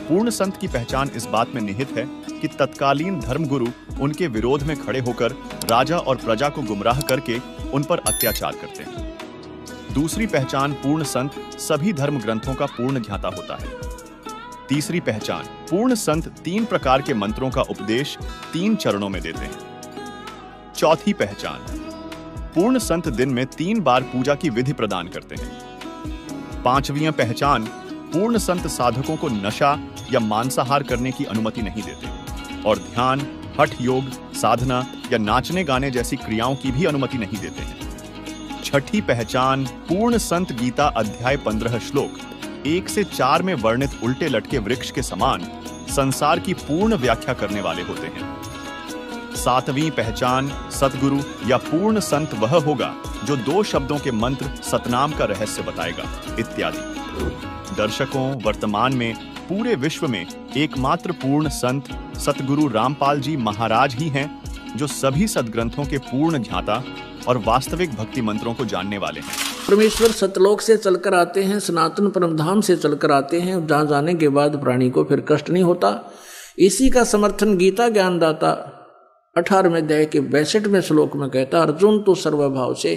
पूर्ण संत की पहचान इस बात में निहित है कि तत्कालीन धर्मगुरु उनके विरोध में खड़े होकर राजा और प्रजा को गुमराह करके उन पर अत्याचार करते हैं। दूसरी पहचान, पूर्ण संत सभी धर्म ग्रंथों का पूर्ण ज्ञाता होता है। तीसरी पहचान, पूर्ण संत 3 प्रकार के मंत्रों का उपदेश 3 चरणों में देते हैं। चौथी पहचान, पूर्ण संत दिन में 3 बार पूजा की विधि प्रदान करते हैं। पांचवी पहचान, पूर्ण संत साधकों को नशा या मांसाहार करने की अनुमति नहीं देते और ध्यान, हठ योग, साधना या नाचने गाने जैसी क्रियाओं की भी अनुमति नहीं देते हैं। छठी पहचान, पूर्ण संत गीता अध्याय 15 श्लोक 1 से 4 में वर्णित उल्टे लटके वृक्ष के समान संसार की पूर्ण व्याख्या करने वाले होते हैं। सातवीं पहचान, सतगुरु या पूर्ण संत वह होगा जो 2 शब्दों के मंत्र सतनाम का रहस्य बताएगा इत्यादि। दर्शकों, वर्तमान में पूरे विश्व में एकमात्र पूर्ण संत सतगुरु रामपाल जी महाराज ही हैं जो सभी सदग्रंथों के पूर्ण ज्ञाता और वास्तविक भक्ति मंत्रों को जानने वाले हैं। परमेश्वर सतलोक से चलकर आते हैं, सनातन परमधाम से चलकर आते हैं, जहां जाने के बाद प्राणी को फिर कष्ट नहीं होता। इसी का समर्थन गीता ज्ञानदाता 18वें अध्याय के 62वें श्लोक में कहता, अर्जुन तो सर्वभाव से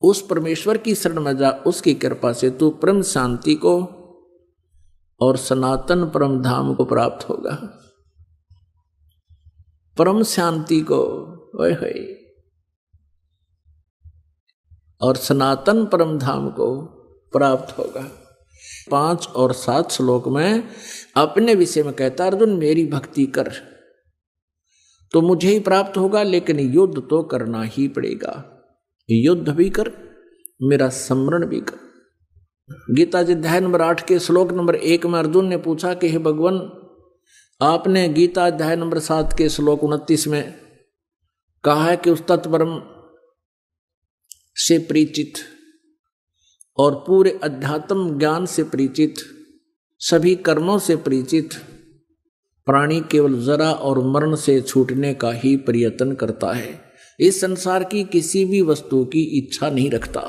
उस परमेश्वर की शरण में जा, उसकी कृपा से तू परम शांति को और सनातन परम धाम को प्राप्त होगा। परम शांति को ओए होए और सनातन परम धाम को प्राप्त होगा। 5 और 7 श्लोक में अपने विषय में कहता, अर्जुन मेरी भक्ति कर तो मुझे ही प्राप्त होगा, लेकिन युद्ध तो करना ही पड़ेगा। युद्ध भी कर, मेरा स्मरण भी कर। गीता जी अध्याय नंबर 8 के श्लोक नंबर 1 में अर्जुन ने पूछा कि हे भगवान, आपने गीता अध्याय नंबर 7 के श्लोक 29 में कहा है कि उस तत्परम से परिचित और पूरे अध्यात्म ज्ञान से परिचित, सभी कर्मों से परिचित प्राणी केवल जरा और मरण से छूटने का ही प्रयत्न करता है, इस संसार की किसी भी वस्तु की इच्छा नहीं रखता।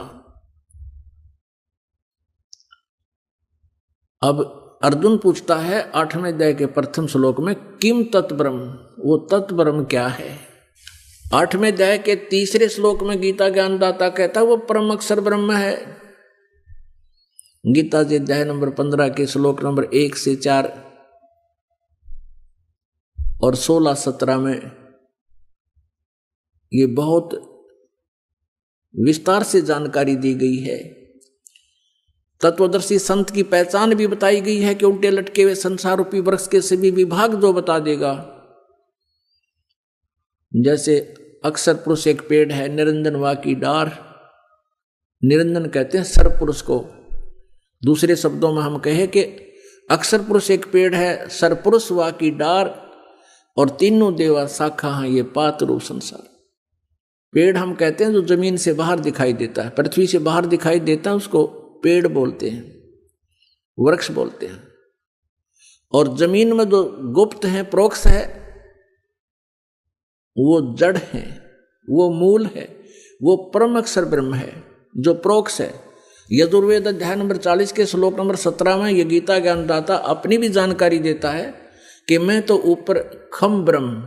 अब अर्जुन पूछता है 8वें अध्याय के प्रथम श्लोक में, किम तत्ब्रह्म, वो तत्ब्रह्म क्या है। 8वें अध्याय के 3 श्लोक में गीता ज्ञानदाता कहता है वो परम अक्षर ब्रह्म है। गीता जी अध्याय नंबर 15 के श्लोक नंबर 1 से 4 और 16-17 में ये बहुत विस्तार से जानकारी दी गई है। तत्वदर्शी संत की पहचान भी बताई गई है कि उल्टे लटके हुए संसार रूपी वृक्ष के सभी विभाग जो बता देगा। जैसे अक्षर पुरुष एक पेड़ है, निरंजन वा की डार, निरंजन कहते हैं सर्व पुरुष को। दूसरे शब्दों में हम कहें कि अक्षर पुरुष एक पेड़ है, सर्व पुरुष वा की डार और तीनों देवा शाखा हैं ये पात रूप संसार। पेड़ हम कहते हैं जो जमीन से बाहर दिखाई देता है, पृथ्वी से बाहर दिखाई देता है, उसको पेड़ बोलते हैं, वृक्ष बोलते हैं। और जमीन में जो गुप्त है, प्रोक्ष है, वो जड़ है, वो मूल है, वो परम अक्षर ब्रह्म है जो प्रोक्ष है। यजुर्वेद अध्याय नंबर 40 के श्लोक नंबर 17 में ये गीता ज्ञानदाता अपनी भी जानकारी देता है कि मैं तो ऊपर खम ब्रह्म,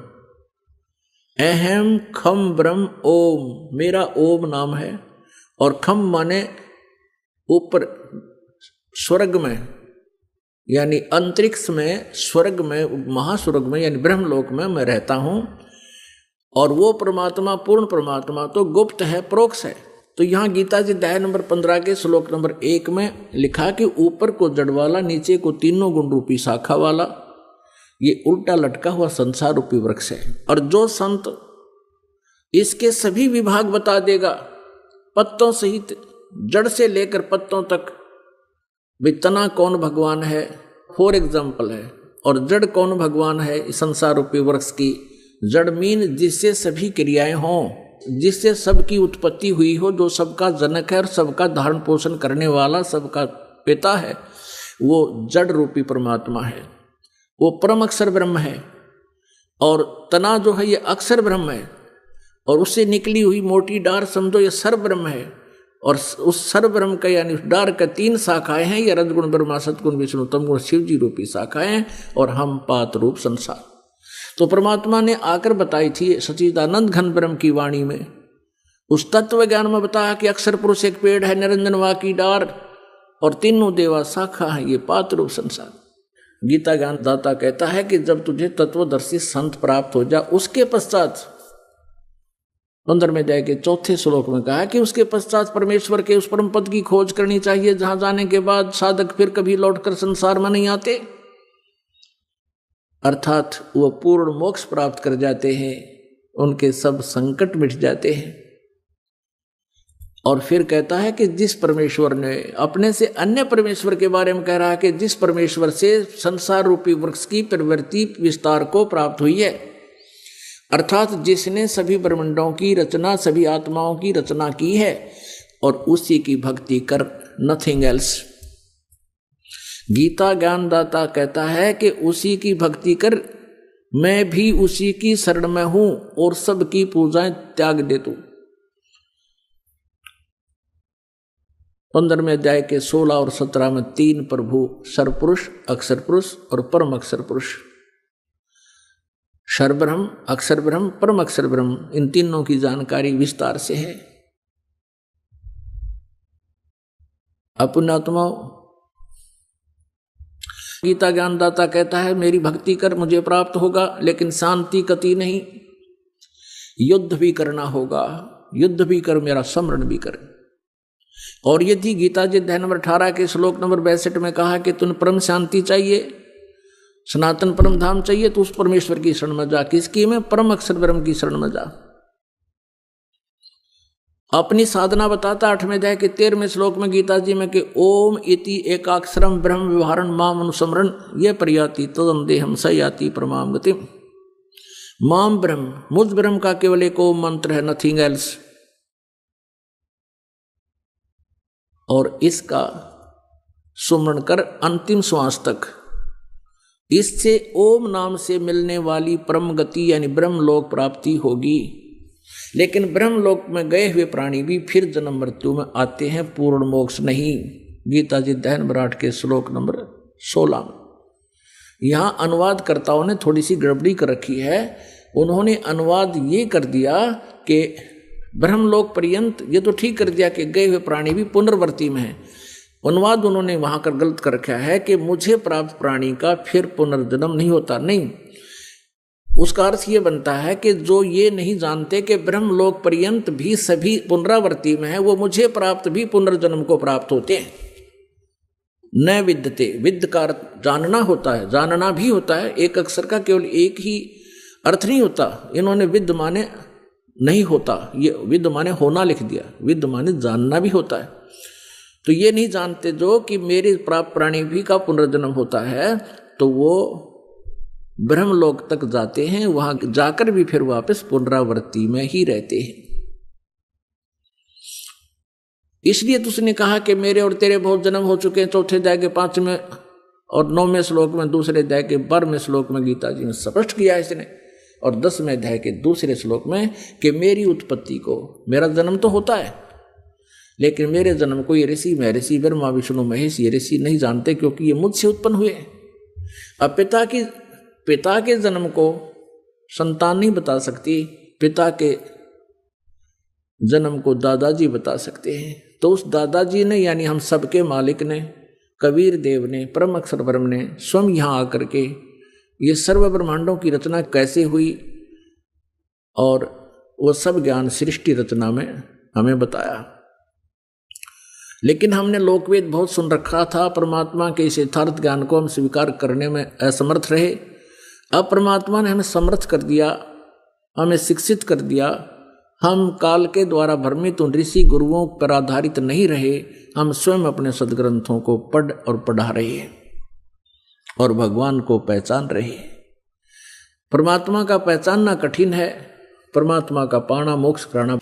अहम खम ब्रह्म ओम, मेरा ओम नाम है। और खम माने ऊपर स्वर्ग में, यानी अंतरिक्ष में, स्वर्ग में, महास्वर्ग में, यानी ब्रह्मलोक में मैं रहता हूं। और वो परमात्मा, पूर्ण परमात्मा तो गुप्त है, प्रोक्ष है। तो यहां गीता जी अध्याय नंबर 15 के श्लोक नंबर 1 में लिखा कि ऊपर को जड़ वाला, नीचे को तीनों गुण रूपी शाखा वाला, ये उल्टा लटका हुआ संसार रूपी वृक्ष है। और जो संत इसके सभी विभाग बता देगा, पत्तों सहित, जड़ से लेकर पत्तों तक, भी तना कौन भगवान है फॉर एग्जाम्पल है, और जड़ कौन भगवान है इस संसार रूपी वृक्ष की। जड़ मीन जिससे सभी क्रियाएं हों, जिससे सबकी उत्पत्ति हुई हो, जो सबका जनक है और सबका धारण पोषण करने वाला, सबका पिता है, वो जड़ रूपी परमात्मा है, वो परम अक्षर ब्रह्म है। और तना जो है ये अक्षर ब्रह्म है, और उससे निकली हुई मोटी डार समझो ये सर्व ब्रह्म है। और उस सर्व ब्रह्म का यानी उस डार का 3 शाखाएं हैं, ये रजगुण ब्रह्मा, सतगुण विष्णु, तमगुण शिव जी रूपी शाखाएं, और हम पात रूप संसार। तो परमात्मा ने आकर बताई थी सच्चिदानंद घन ब्रह्म की वाणी में, उस तत्व ज्ञान में बताया कि अक्षर पुरुष एक पेड़ है, निरंजन वा की डार, और तीनों देवा शाखा है, ये पात रूप संसार। गीता ज्ञान दाता कहता है कि जब तुझे तत्वदर्शी संत प्राप्त हो जा, उसके पश्चात 15वें अध्याय के 4थे श्लोक में कहा कि उसके पश्चात परमेश्वर के उस परम पद की खोज करनी चाहिए, जहां जाने के बाद साधक फिर कभी लौटकर संसार में नहीं आते, अर्थात वो पूर्ण मोक्ष प्राप्त कर जाते हैं, उनके सब संकट मिट जाते हैं। और फिर कहता है कि जिस परमेश्वर ने अपने से अन्य परमेश्वर के बारे में कह रहा है कि जिस परमेश्वर से संसार रूपी वृक्ष की प्रवृत्ति विस्तार को प्राप्त हुई है, अर्थात जिसने सभी ब्रह्मांडों की रचना, सभी आत्माओं की रचना की है, और उसी की भक्ति कर, नथिंग एल्स। गीता ज्ञानदाता कहता है कि उसी की भक्ति कर, मैं भी उसी की शरण में हूं और सबकी पूजाएं त्याग दे तू। 15वें अध्याय के 16 और 17 में 3 प्रभु, सर्वपुरुष, अक्षर पुरुष और परम अक्षर पुरुष, सर्वब्रह्म, अक्षर ब्रह्म, परम अक्षर ब्रह्म, इन तीनों की जानकारी विस्तार से है। पुण्यात्मा, गीता ज्ञानदाता कहता है मेरी भक्ति कर, मुझे प्राप्त होगा, लेकिन शांति कति नहीं, युद्ध भी करना होगा, युद्ध भी कर, मेरा स्मरण भी कर। और यदि गीता जी अध्याय नंबर 18 के श्लोक नंबर 62 में कहा कि तुम परम शांति चाहिए, सनातन परम धाम चाहिए, तो उस परमेश्वर की शरण में जा। किसकी में? परम अक्षर ब्रह्म की शरण में जा। अपनी साधना बताता 8वें अध्याय के 13वें श्लोक में गीता जी में कि ओम इति एकाक्षरम ब्रह्म व्यवहारन माम अनुस्मरण ये प्रयाति तदंदेहम स याति परमाम गतिम। माम ब्रह्म, मुझ ब्रह्म का केवल एक ओम मंत्र है, नथिंग एल्स। और इसका सुमरण कर अंतिम श्वास तक। इससे ओम नाम से मिलने वाली परम गति यानी ब्रह्मलोक प्राप्ति होगी। लेकिन ब्रह्मलोक में गए हुए प्राणी भी फिर जन्म मृत्यु में आते हैं, पूर्ण मोक्ष नहीं। गीता जी अध्याय नंबर 8 के श्लोक नंबर 16। यहां अनुवादकर्ताओं ने थोड़ी सी गड़बड़ी कर रखी है। उन्होंने अनुवाद ये कर दिया कि ब्रह्मलोक पर्यंत, ये तो ठीक कर दिया कि गए हुए प्राणी भी पुनर्वर्ती में है। अनुवाद उन्होंने वहां कर गलत कर रखा है कि मुझे प्राप्त प्राणी का फिर पुनर्जन्म नहीं होता। नहीं, उसका अर्थ ये बनता है कि जो ये नहीं जानते कि ब्रह्मलोक पर्यंत भी सभी पुनरावर्ती में है, वो मुझे प्राप्त भी पुनर्जन्म को प्राप्त होते हैं। न विद्यते, विद्य का जानना होता है, जानना भी होता है। एक अक्षर का केवल एक ही अर्थ नहीं होता। इन्होंने विद्य माने नहीं होता, ये विद्य माने होना लिख दिया। विद्य माने जानना भी होता है। तो ये नहीं जानते जो कि मेरे प्राप्त प्राणी भी का पुनर्जन्म होता है, तो वो ब्रह्मलोक तक जाते हैं, वहां जाकर भी फिर वापस पुनरावृत्ति में ही रहते हैं। इसलिए तो उसने कहा कि मेरे और तेरे बहुत जन्म हो चुके हैं। 4थे अध्याय के 5वें और 9वें श्लोक में, 2रे अध्याय के 12वें श्लोक में गीता जी ने स्पष्ट किया इसने। और 10वें अध्याय के 2 श्लोक में कि मेरी उत्पत्ति को, मेरा जन्म तो होता है, लेकिन मेरे जन्म को ये ऋषि, महर्षि, ब्रह्मा, विष्णु, महेश, ये ऋषि नहीं जानते, क्योंकि ये मुझसे उत्पन्न हुए। अब पिता के जन्म को संतान नहीं बता सकती, पिता के जन्म को दादाजी बता सकते हैं। तो उस दादाजी ने, यानी हम सबके मालिक ने, कबीर देव ने, परम अक्षर ब्रह्म ने स्वयं यहाँ आकर के ये सर्व ब्रह्मांडों की रचना कैसे हुई और वो सब ज्ञान सृष्टि रचना में हमें बताया। लेकिन हमने लोकवेद बहुत सुन रखा था, परमात्मा के इस यथार्थ ज्ञान को हम स्वीकार करने में असमर्थ रहे। अब परमात्मा ने हमें समर्थ कर दिया, हमें शिक्षित कर दिया। हम काल के द्वारा भ्रमित उन ऋषि गुरुओं पर आधारित नहीं रहे, हम स्वयं अपने सदग्रंथों को पढ़ और पढ़ा रहे हैं और भगवान को पहचान रहे हैं। परमात्मा का पहचानना कठिन है, परमात्मा का पाना मोक्ष कराना।